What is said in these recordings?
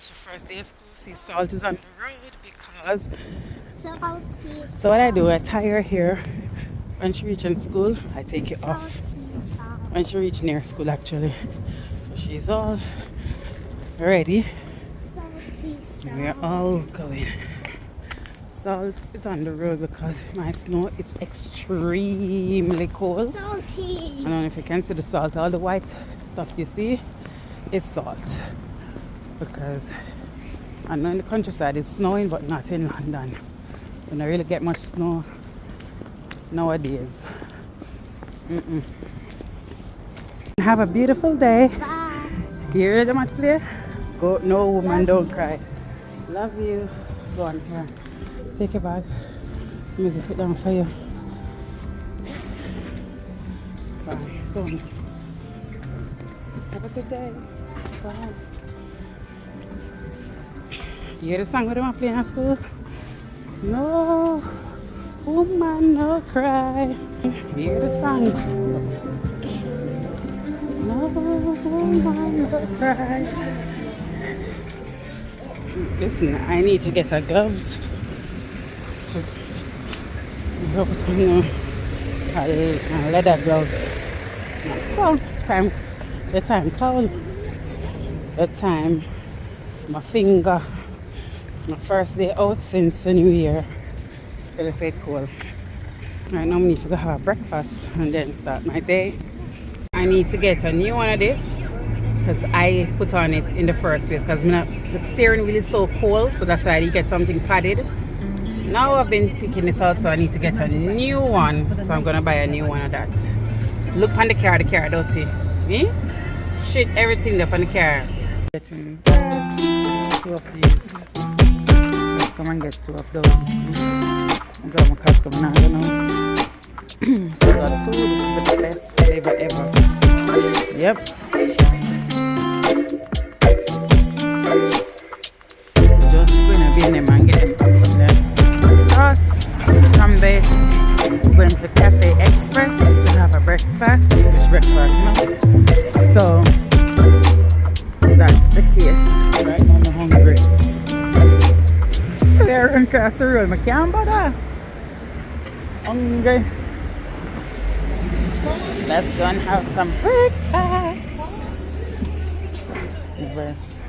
It's your first day of school. See, Salt is on the road because. Salty, So what I do, I tie her here. When she reaches school, I take it off. salt. When she reach near school, actually, so she's all ready. Salty, We are all going. Salt is on the road because my snow it's extremely cold. Salty. I don't know if you can see the salt. All the white stuff you see is salt because I know in the countryside it's snowing, but not in London. We don't really get much snow nowadays. Have a beautiful day. Bye. You hear them at play? Go, no woman, don't cry. Love you. Go on here. Take your bag. Music it down for you. Bye. Go on. Have a good day. Bye. You hear the song what them playing at school? No woman, no cry. You hear the song? No woman, no cry. Listen, I need to get her gloves. Leather gloves. So, the time cold. The time, my finger, my first day out since the new year. Till I said cold. Right now, I need to go have breakfast and then start my day. I need to get a new one of this because I put on it in the first place because the steering wheel is so cold, so that's why I get something padded. Now I've been picking this out, so I need to get a new one. So I'm gonna buy a new one of that. Look on the car dirty. Me? Shit, everything up on the car. Getting two of these. Let's come and get two of those. I got my Costco now, you know. So I got two. This is the best flavor ever. Yep. Just gonna be in them and get them cups of them. Us from there went to Cafe Express to have a breakfast, English breakfast, So that's the case. Right now I'm hungry. They're in across the road, I can't bother. Hungry. Let's go and have some breakfast. Yes.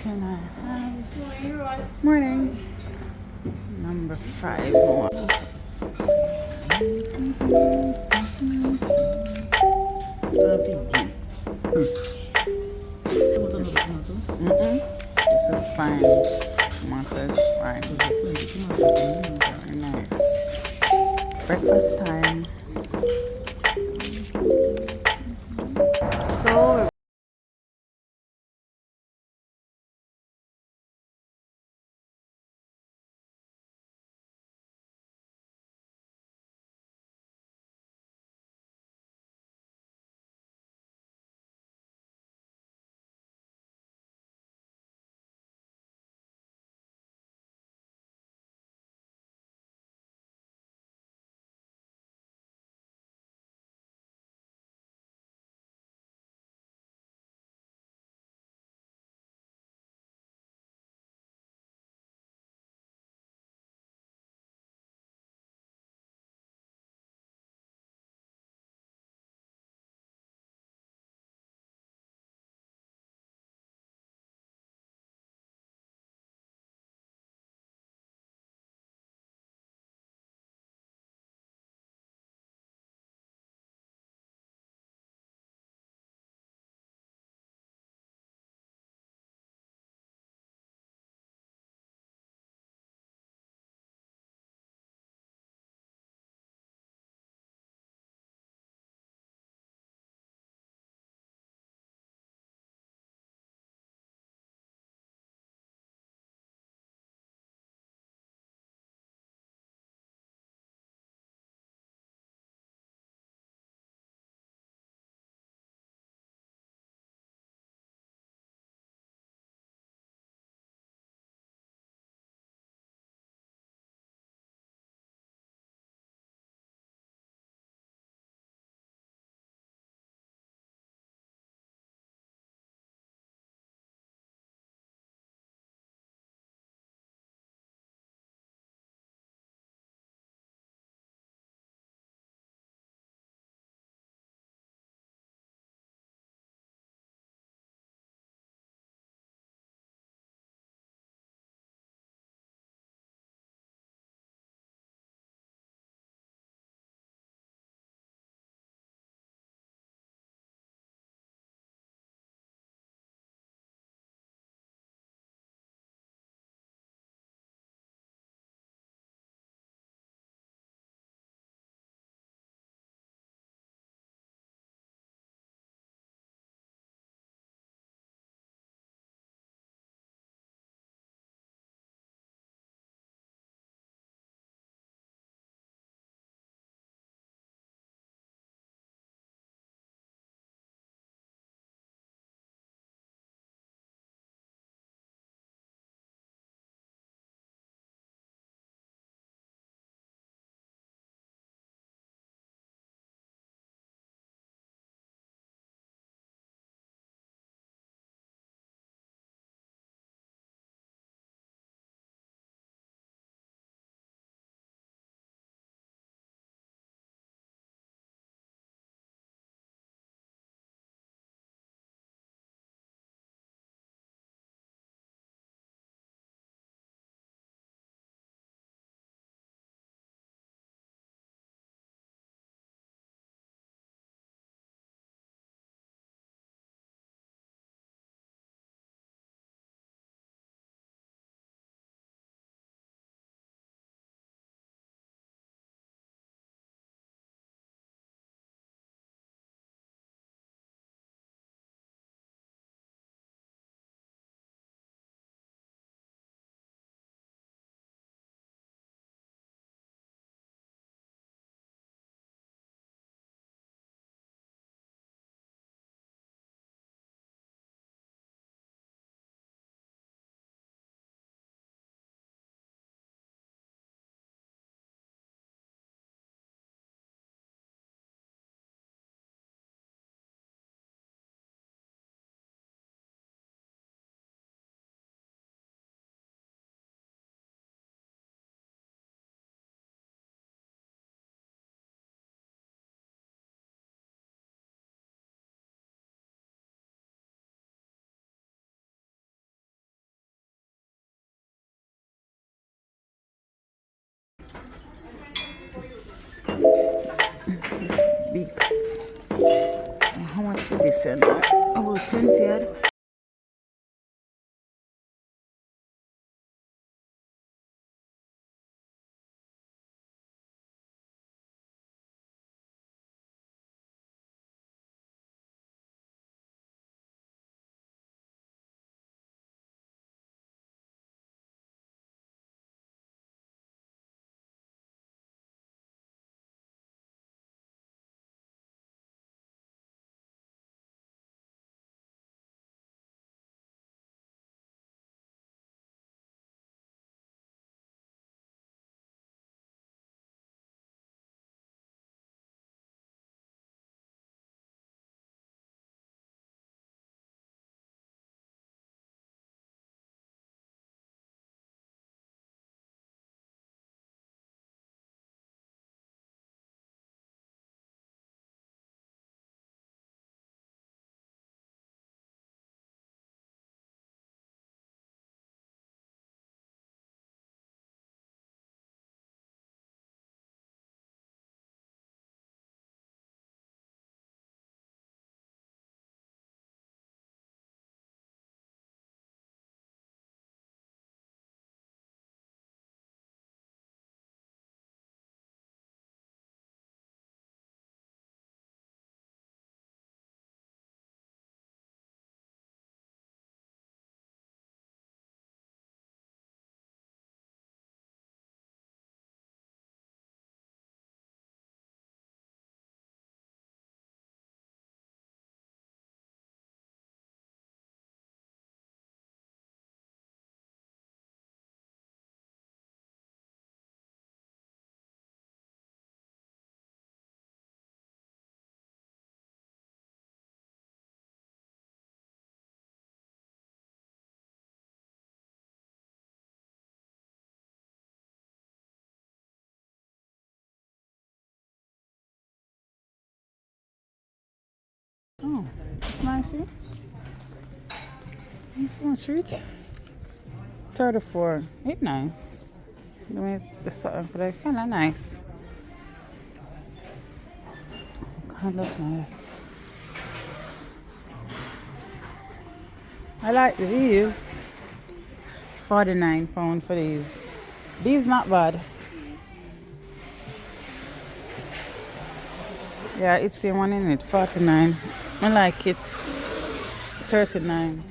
Can I have morning number 5 more. This is fine. Tomato is fine. It's very nice. Breakfast time. So this one. About 20 odd. Oh, it's nice here. It's on street. 34. It's nice. The way the something for that kind of nice. Kind of nice. I like these. £49 for these. These not bad. Yeah, it's the one in it. 49. I like it. 39.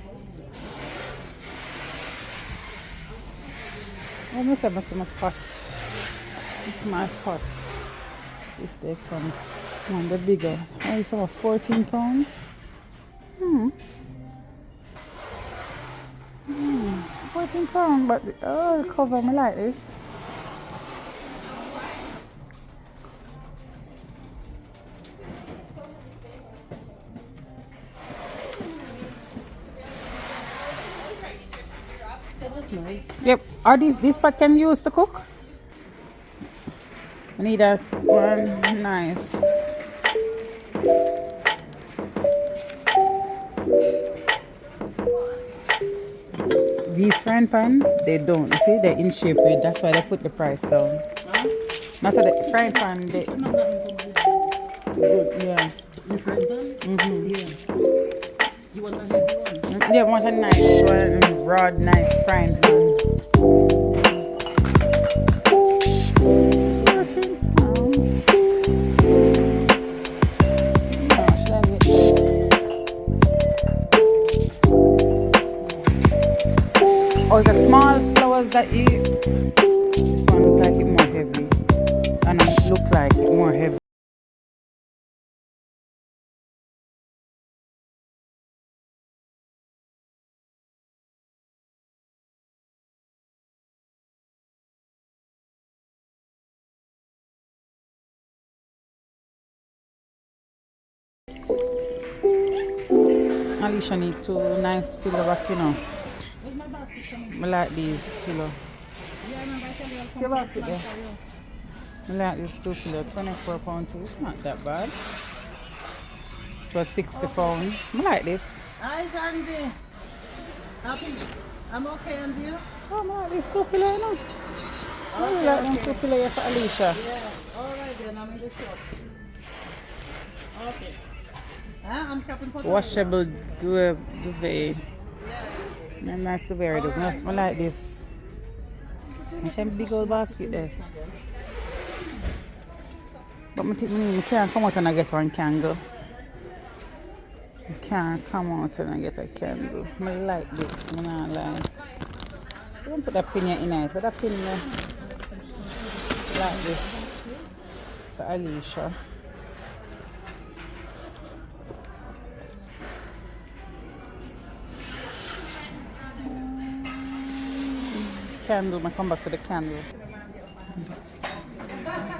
Let me come some pot. My pot. If they come. One the bigger. Oh, it's about £14. £14, but oh, the cover me like this. That's nice. Yep. Are this pot can you use to cook? I need that one. Nice. These frying pans, they don't. You see, they're in shape with. That's why they put the price down. That's why the frying pan, they good. Yeah. The frying pans? Yeah. You want a heavy one? Yeah, want a nice one, broad, nice frying pan. £14. No, should I get this? Oh, the small flowers that you. This one look like it more heavy. And it look like it more heavy. Alicia need two nice pillow back, you know. Where's my basket coming? I like these pillow. Yeah, I remember I tell you See your basket there? I like these two pillow, £24 too. It's not that bad. It was £60. I like this. Hi, Andy. Happy? I'm okay, and you? Oh, I like these two pillow, you know. I really like them two pillow here for Alicia. Yeah. All right then, I'm in the shop. Okay. washable duvet. Nice to wear it. I like this. It's a big old basket there. But I think I can't come out and I get one candle. I can't come out and I get a candle. I like this. I not like. So don't put a pin in it. Put a pin there. Like this. For Alicia. Candle. I come back to the candle.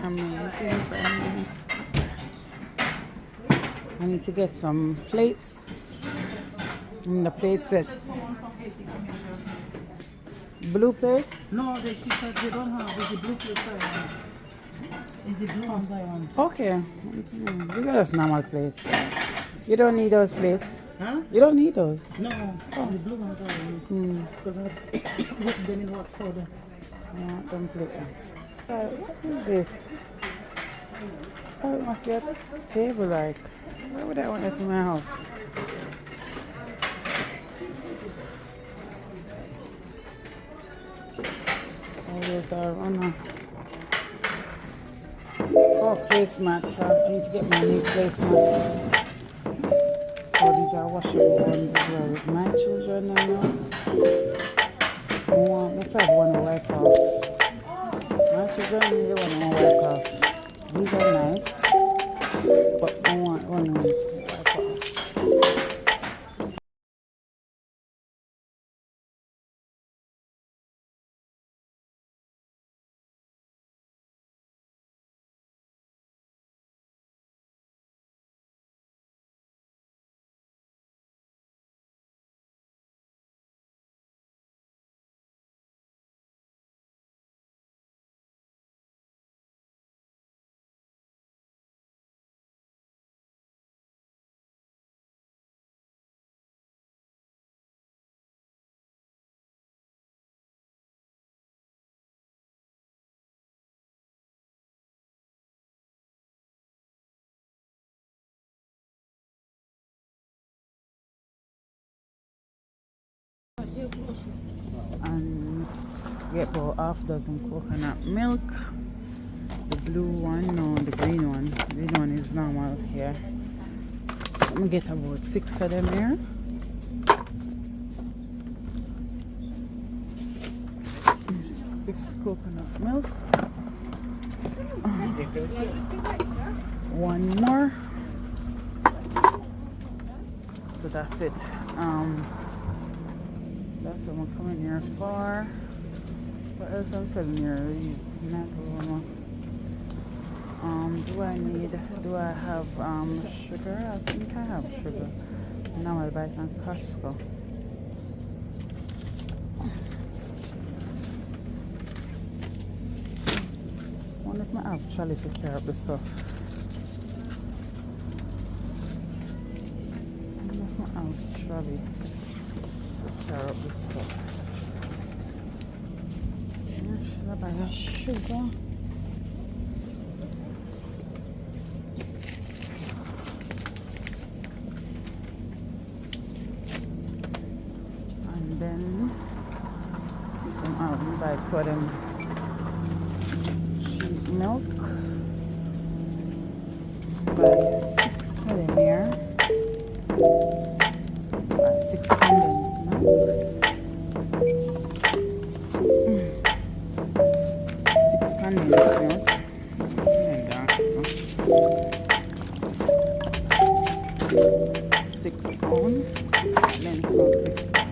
Amazing. I need to get some plates. In the plate set. Blue plates? No, she said they don't have. It's the blue plates I want. It's the blue ones I want. Okay. These are just normal plates. You don't need those plates. Huh? You don't need those. No, the blue ones I want. Because I put them in hot powder. I want them plates. What is this? Oh, it must be a table like. Why would I want that in my house? Oh, those are runner. Oh, placemats. I need to get my new placemats. Oh, these are washable ones as well. With my children, I know. If I have one to wipe off. My children need one to wipe off. These are nice. But I want one to wipe off. And get about half dozen coconut milk. The blue one, no, the green one. The green one is normal here. So I'm gonna get about 6 of them here. Six coconut milk. One more. So that's it. That's what I'm coming here for. What else I'm selling here? These macaroni. Do I have sugar? I think I have sugar. Now I'll buy it on Costco. I wonder if I have trolley to carry up the stuff. I wonder if I have trolley to carry up the stuff. Should I buy a sugar? And then see if I'm buy two of them cheap milk. Buy 6 of them here. Buy 6 condensed milk. 6 condensed milk. And that's 6 pounds. 6 condensed milk, 6 pounds.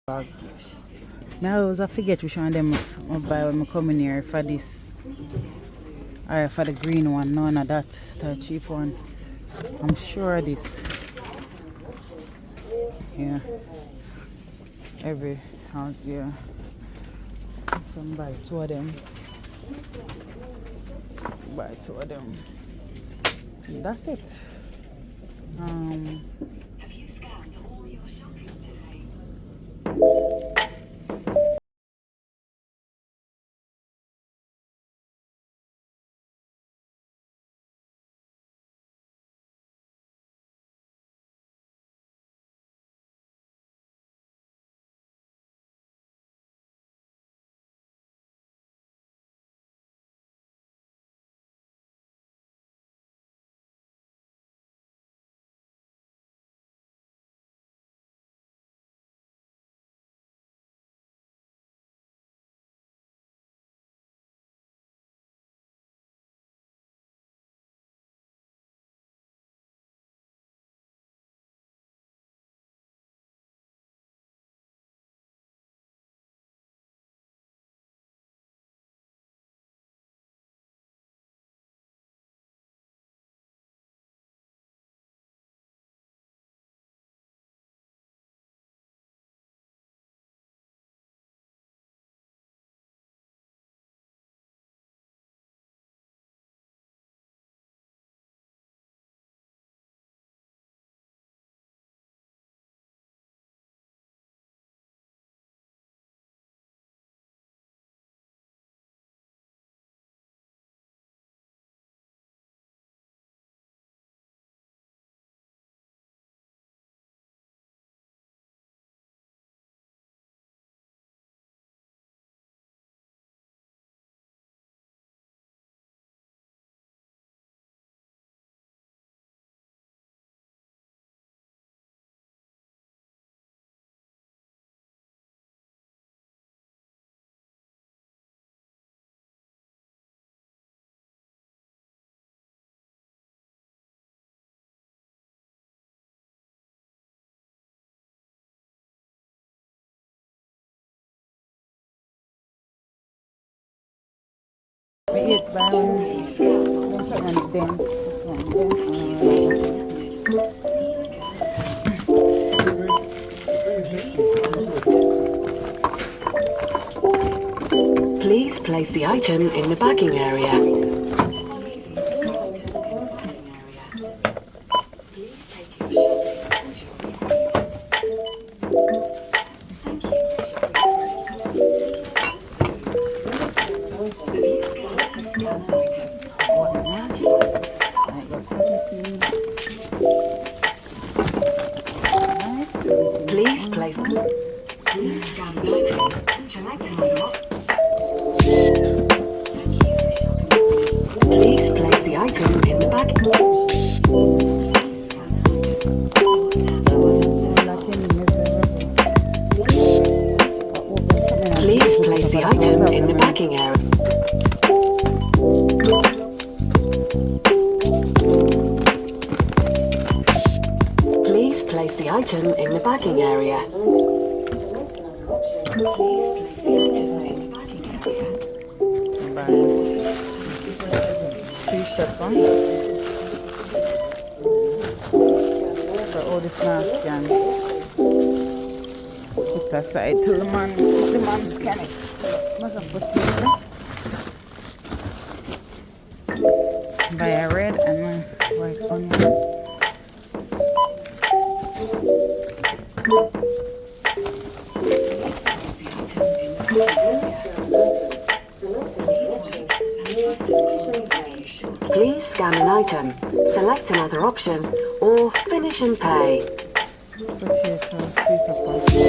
bag. I always forget which one of them I buy when I come in here for this. Or for the green one, none of that, the cheap one. I'm sure of this. Yeah. Every house, yeah. Some buy two of them. Buy two of them. That's it. Have you scanned all your shopping today? I eat by them something on the dent. This one, Please place the item in the bagging area. I got 17. Right, 17. Please place. Please scan the item. Select another option. Please place the item in the bag. Please place the item in the bagging area. Please place the item in the bagging area. Sea shepherd. So all this now scan. Put aside till the man scan it. What I put here? Buy a red and a white onion. Please scan an item, select another option, or finish and pay. Potato, sweet pepper.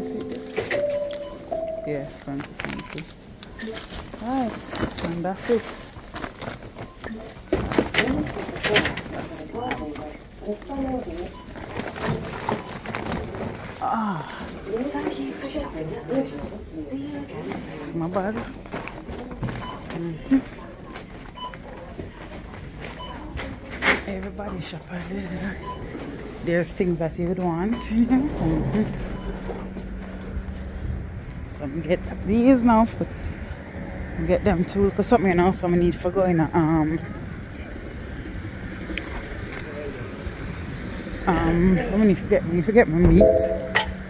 see this? Yeah, 2020. Right, and that's it. That's it's my bag. Everybody shop at this. There's things that you would want, you know. Some get these now, but get them too, because something else I need for going I need to get my meat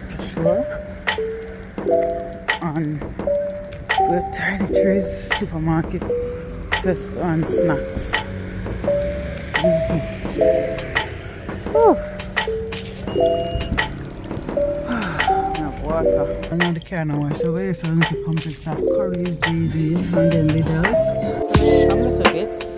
for sure. And the toiletries, supermarket, just on snacks. Enough water. I know the car now wash away, so I look at complex of curries, JD, and then Lidl's. Some little bits.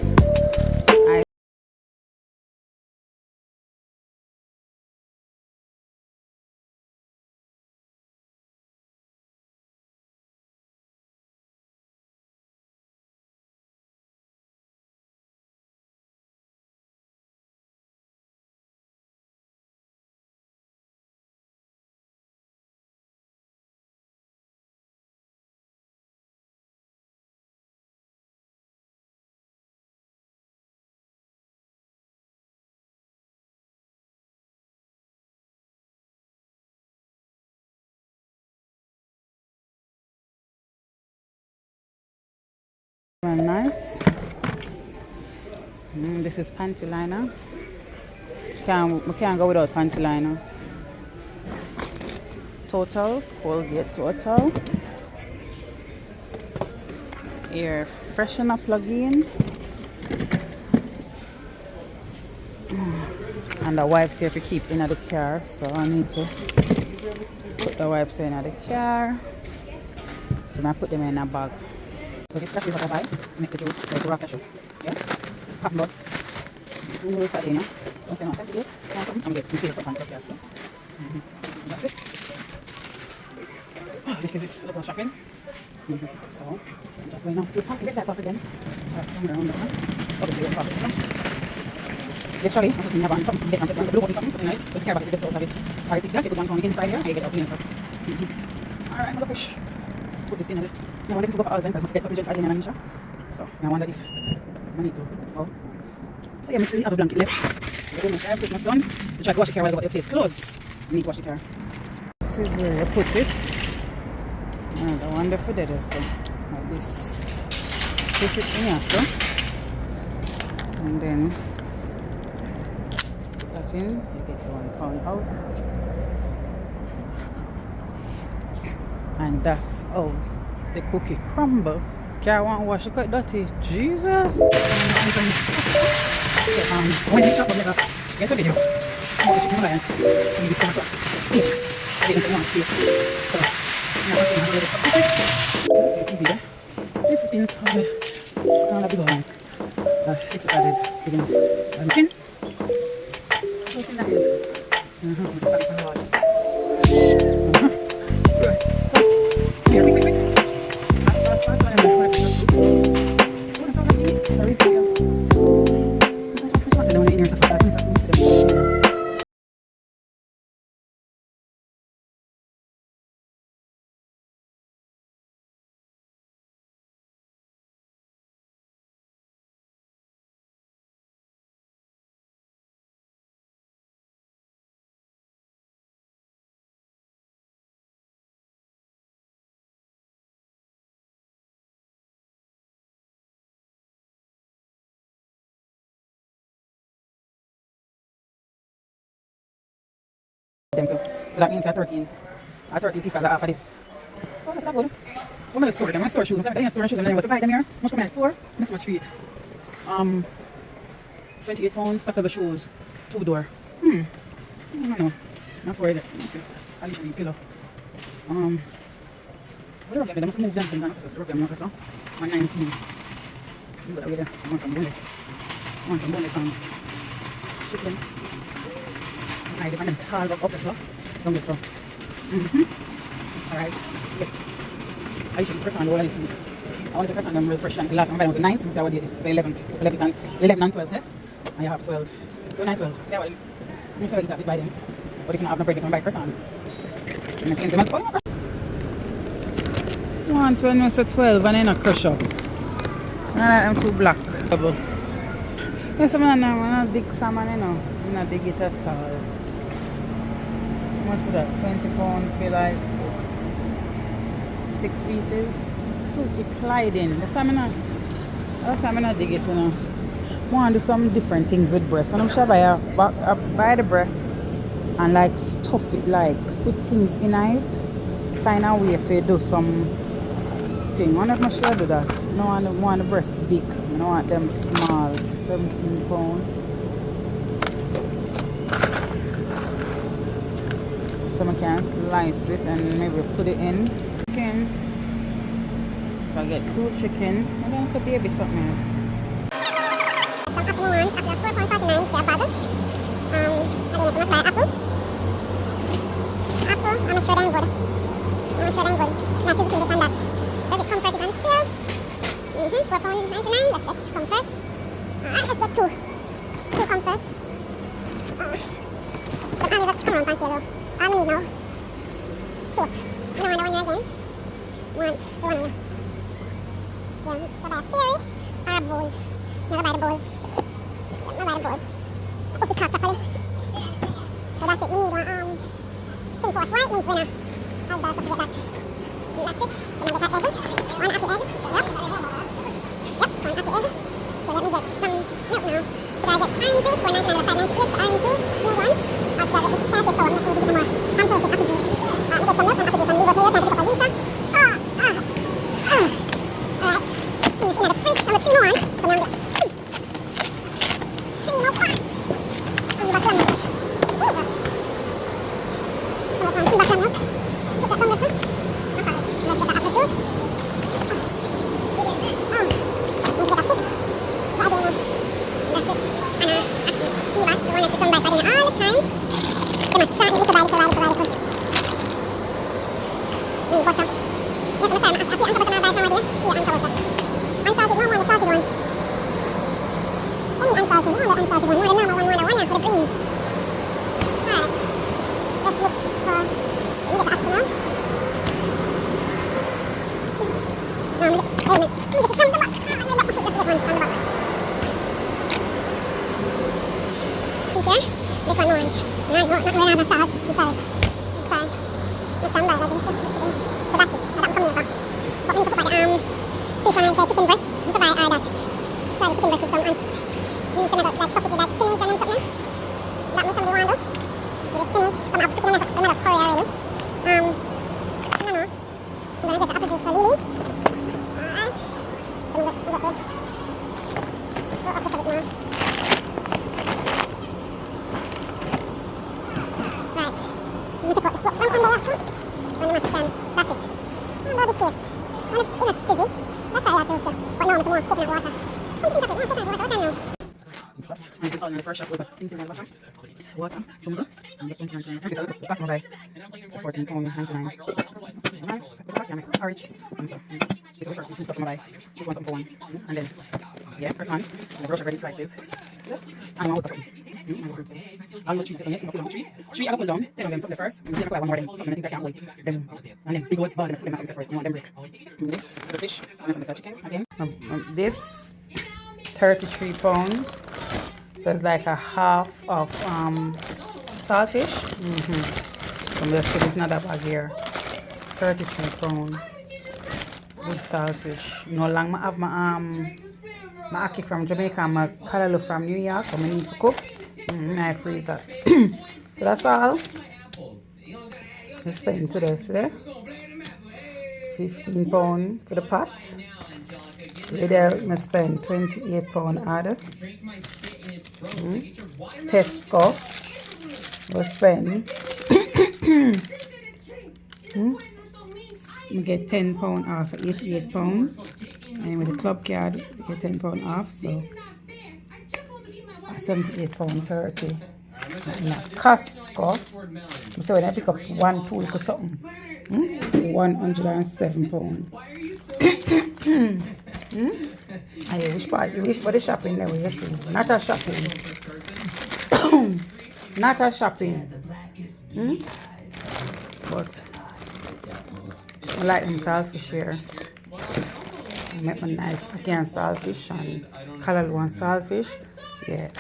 Well, nice. This is panty liner. We can't go without panty liner. Total, Colgate Total. Air freshener plug-in. And the wipes here to keep in the car, so I need to put the wipes in the car. So I put them in a bag. So this cashew is what I buy to make the juice, so it's raw cashew. Yeah? Cotton buds, 2 sardine, so say no, 78, or something, and we get sales up on the podcast. That's it. This is it, little shopping. So, I'm just going now to pack, get that pack again. Somewhere around this one. Obviously, we'll pack this one. This trolley, I'm putting in something different. This one, the blue body something, putting it, so the care about it gets close of it. Alright, if that, you put one from inside here, and you get out the inside. Alright, I'm gonna push. Put this in a bit. I wonder if to go for all because I forget something for Anisha. So, I wonder if I need to go. So, yeah, I still have a blanket left. We're going to have Christmas done. We try to wash the car while the place closed. We need to wash the car. This is where I put it. And I wonder if I did it. So, like this. Put it in here, so. And then, put that in. You get your £1 out. And that's how the cookie crumble. Can't want to wash it quite dirty. Jesus! When you chop up like that, get a video. I'm going to chicken lion. You need to come up. Steak. I didn't want to steak. So, I'm going to see how to do it. TV there. 1500. Not a big one. 65 is big enough. 10. I think that is. With the salt and the water. Here, quick. Fast, and then we're going to sit. Oh, the problem is, very big. I said, I want to eat here, so I thought that. Them too. So that means a 13 piece are for this. Oh, that's not good. What am I store them? I store shoes. I'm going to store shoes and then I to buy them here. Much come at 4. This much for it. £28 stackable shoes. 2 door. I don't know. Not for it. Let me see. I'll leave a pillow. Whatever them, they must move them from the office. Rub them up so. 119. Do that with them. I want some bonus. Chicken. I depend on tall up so. Don't get so. Alright. Yeah. I usually press on the whole of this week. I want to press on them real fresh. And the last one I was the 9th, so I would do this. So 11th, 11 and 12, yeah? And you have 12. So 9, 12. Yeah, well, if I get a bit by them. But if you don't have no break, you can buy press on. It makes sense. 1 was a 12 and then a crush up. I like them too black. Yes, I'm not dig salmon, you know. I'm not dig it at all. So much for that? £20 for like 6 pieces. Too declining. That's why I'm not dig it, you know. I want to do some different things with breasts. And I'm sure buy the breast and like stuff it, like put things in it. Find a way to do some thing. I'm not sure I do that. I don't want the breast big. I don't want them small. £17. So I can slice it and maybe put it in. Chicken. So I get 2 chicken. And then it could be a bit something. Some apple ones, apple 4.49, they are butter. And then it's buy apple. Apple, I'll make sure they're good. Now choose between this and that. Does it comfort is on sale? £4.99, let's get comfort. Alright, let's get 2 comfort. But I'll leave it come on pan sale though. All we need now. Soap. You don't want the one here again. Want the one here. Yeah, so buy a fairy or a bowl. Never buy the bowl. Never buy the bowl. Put the cup properly. So that's it. We need one thing wash white means winner. How does it get that? That's it. Then I get that egg. One happy egg. Yep. Yep, one happy egg. So let me get some milk now. Should I get orange juice? $1.99 or $5.98 orange juice. Small one. Or should I get this fancy sour? I'm not going to give it more. I'm sure it's apple juice. We get some milk and apple juice and leave it here. Time to pick up Alicia. Alright. In the fridge. I'm going to 3 more on. So now I'm going to 3 more pots. 3 bottles of milk. Jesus. So let's 3 bottles of milk. Put that on this one. Let's get the apple juice. Let's get a fish. What I do now. That's it. And actually, sea bass, the one that's done by Fadina all the time. You must try little by little. Really butter. Yes, I'm sorry. I think I'm going to buy some idea. Yeah, I'm butter. Unsalted one, the salted one. Only unsalted. Oh, the unsalted one. More the normal one, more the one for the green. Alright. Let's look for... Let me get the apple now. Now, let me get some of the box. Let's get one from the box. See there? This one orange. Not really have a salt. Sorry. It's some by the juice. So that's it. That will come in the box. But we need to put by the fish and the chicken breast. We put by that. Try the chicken breast with some ice. We need some of like stuff with like spinach and something. That may somebody want though. With the spinach. Some apple chicken and another curry already. I don't know. I'm gonna get the apple juice for Lily. Alright. So we get the... We'll up this a bit more. Right. We need to put the slop from on there also. So we must that's it. And all this space. And it's in a skizzy. Let's try that juice there. But no, it's more coconut water. Something like it. No, coconut water. What time now? And this is all in the first shop with things in the bottom. Water, vinegar, and get £1.99. And this is the bottom by £14.99. Nice. Put the back and make porridge. And so, these are the first 2 stuff I'm going to buy. Take one something for one. And then, yeah, press on. And the grocery ready slices. And I'm out of something. And the fruits. I'll go 3 onions. I'm going to put down 3. I'll put down 10 of them, something first. And then I'll put one more of them. Something I think I can't hold. Them, and then big old ball, them separate. I want them break. And this, the fish. And some chicken again. This, £33. So it's like a half of saltfish. So I'm just putting another bag here. £33. Good saltfish. No long I have my ackee from Jamaica and my callaloo from New York. I need to cook. In my freezer. So that's all. We spend today. See there? £15 for the pot. Later I spend £28 add. Tesco will spend we get £10 off for £88, and with the club card we get £10 off, so £78.30. in a Costco. So when I pick up one pool for something, £107. And you wish for the shopping there, you see. Not a shopping. Not a shopping. But I like them saltfish here. I make my nice Akan saltfish and color one saltfish. Yeah.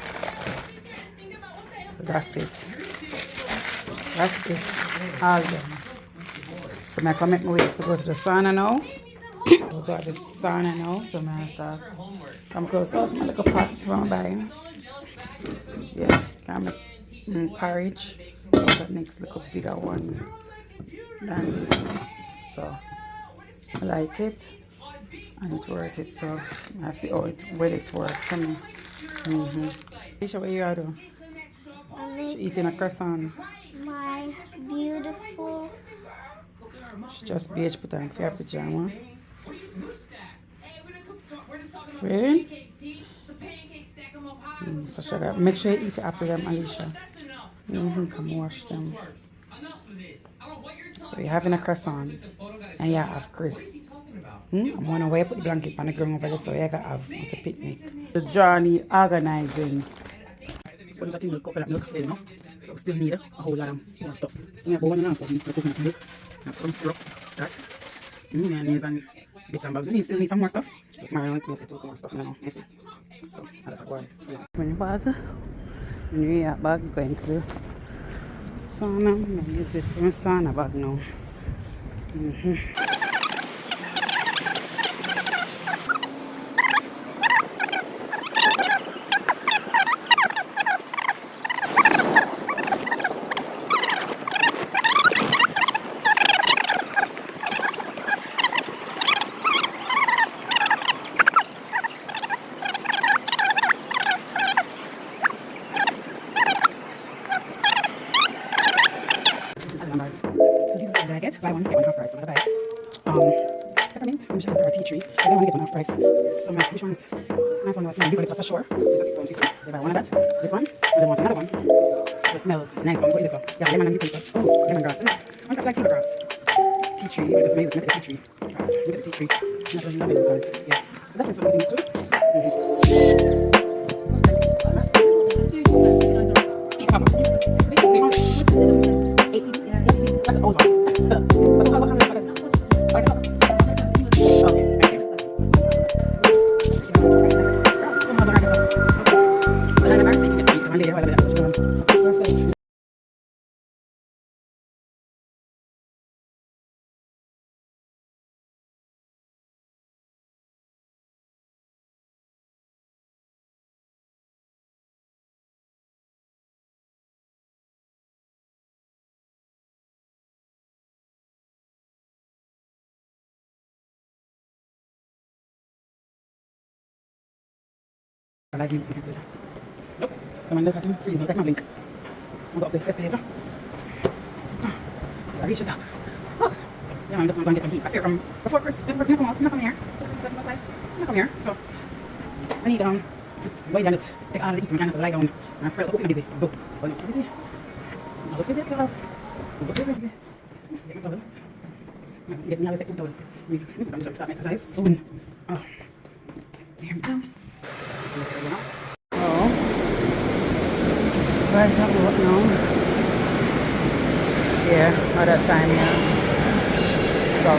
That's it. That's it. All done. So I can make my way to go to the sauna now. We got the sauna now, so I start come close to some little pots from by. Yeah, can make porridge. The next little bigger one than this. So I like it and it worth it. So I see how it works for me. Isha, what you are doing? She eating a croissant. My beautiful. She just BH put on her pajama. Really? So she got, make sure you eat the apple them, Alicia. Come wash them. So you're having a croissant and you have Chris. I'm on the way put the blanket on the ground over there so you can have a picnic. The journey organizing. When the thing will couple up, look enough. So still need a whole lot of more stuff. So I have 1.5 the coconut milk. I have some syrup, that. Mayonnaise and bits and bobs. We still need some more stuff. So tomorrow I'm going to get more stuff now. You see? So I'll have to go on. When you bag, when you get bag, going to the sauna. I'm going to use it for my sauna bag now. So these are the I get. Buy one, get one half price. So I'm gonna buy peppermint and sugar or tea tree. So I want to get one half price. So much. Which one is nice one? Was eucalyptus ashore. So it's a 650. So I buy one of that. This one. And then want another one. It smell nice one. Put this up. Yeah, lemon and eucalyptus. Oh, lemongrass. One cup like lemongrass. Tea tree. You just amazing. Look at the tea tree. Right. Look at the tea tree. Not really love it because yeah. So that's it. So I'm getting used to it. That's the old one. That's how much I like these because nope. Come and look at him, freeze, look at my blink. I'll go up the escalator. Till I reach the top. Oh. Yeah, I'm just going to get some heat. I see her from before Chris, just for come out, not come here. Just let him outside. Not come here. So I need wait down this, take all the heat from my hands, lie down and spread out. Look busy. Go. But it's busy. I look busy, so look busy. Get my towel. Get me all this 2 towel. I'm just going to start my exercise soon. Oh. There we go. So, right now, what now? Yeah, at that time, yeah. So,